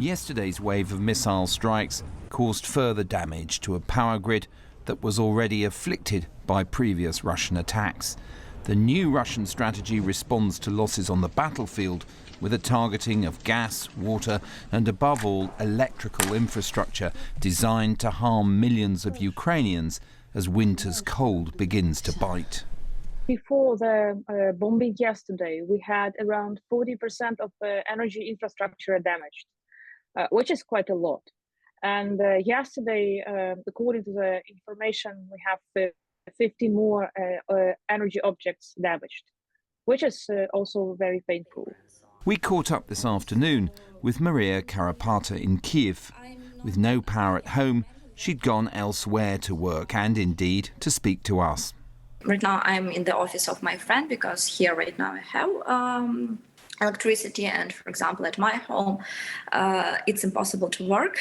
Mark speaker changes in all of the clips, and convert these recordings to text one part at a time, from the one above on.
Speaker 1: Yesterday's wave of missile strikes caused further damage to a power grid that was already afflicted by previous Russian attacks. The new Russian strategy responds to losses on the battlefield with a targeting of gas, water and above all electrical infrastructure designed to harm millions of Ukrainians as winter's cold begins to bite.
Speaker 2: Before the bombing yesterday, we had around 40% of energy infrastructure damaged, which is quite a lot. And yesterday, according to the information, we have 50 more energy objects damaged, which is also very painful.
Speaker 1: We caught up this afternoon with Maria Karapata in Kyiv. With no power at home, she'd gone elsewhere to work and indeed to speak to us.
Speaker 3: Right now I'm in the office of my friend because here right now I have electricity, and for example at my home it's impossible to work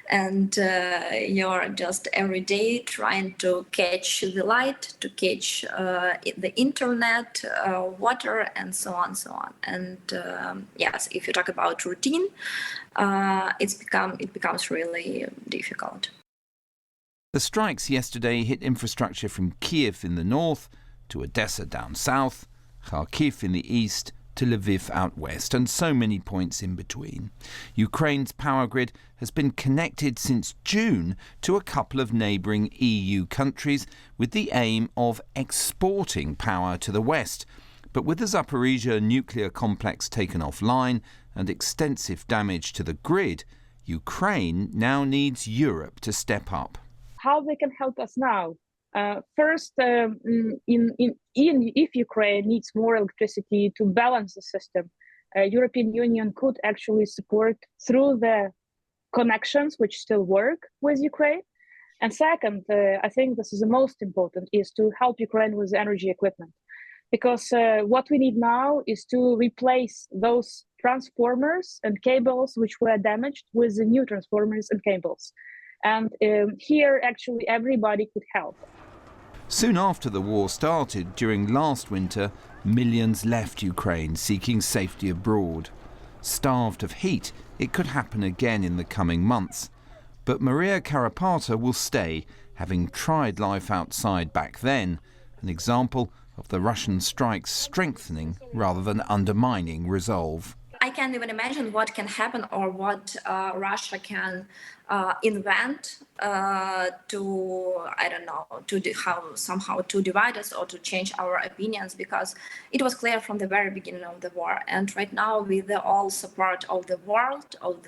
Speaker 3: and you're just every day trying to catch the light, to catch the internet, water and so on. And yes, if you talk about routine, it becomes really difficult.
Speaker 1: The strikes yesterday hit infrastructure from Kyiv in the north to Odessa down south, Kharkiv in the east to Lviv out west, and so many points in between. Ukraine's power grid has been connected since June to a couple of neighbouring EU countries with the aim of exporting power to the west. But with the Zaporizhzhia nuclear complex taken offline and extensive damage to the grid, Ukraine now needs Europe to step up.
Speaker 2: How they can help us now? First, if Ukraine needs more electricity to balance the system, European Union could actually support through the connections which still work with Ukraine. And second, I think this is the most important, is to help Ukraine with energy equipment. Because what we need now is to replace those transformers and cables which were damaged with the new transformers and cables. And here actually everybody could help.
Speaker 1: Soon after the war started, during last winter, millions left Ukraine seeking safety abroad. Starved of heat, it could happen again in the coming months. But Maria Karapata will stay, having tried life outside back then, an example of the Russian strikes strengthening rather than undermining resolve.
Speaker 3: I can't even imagine what can happen or what Russia can invent somehow to divide us or to change our opinions, because it was clear from the very beginning of the war. And right now, with the all support of the world, of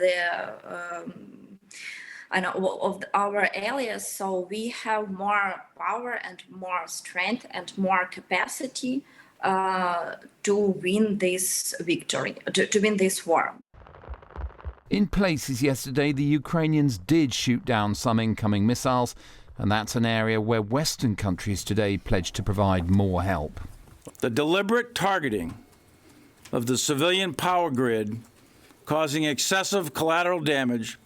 Speaker 3: our allies, so we have more power and more strength and more capacity to win this victory, to win this war.
Speaker 1: In places yesterday, the Ukrainians did shoot down some incoming missiles, and that's an area where Western countries today pledged to provide more help.
Speaker 4: The deliberate targeting of the civilian power grid, causing excessive collateral damage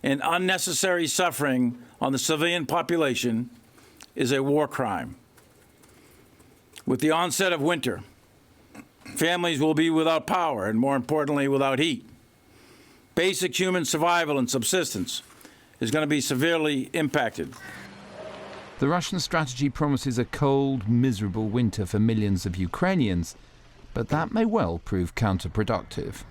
Speaker 4: and unnecessary suffering on the civilian population, is a war crime. With the onset of winter, families will be without power and, more importantly, without heat. Basic human survival and subsistence is going to be severely impacted.
Speaker 1: The Russian strategy promises a cold, miserable winter for millions of Ukrainians, but that may well prove counterproductive.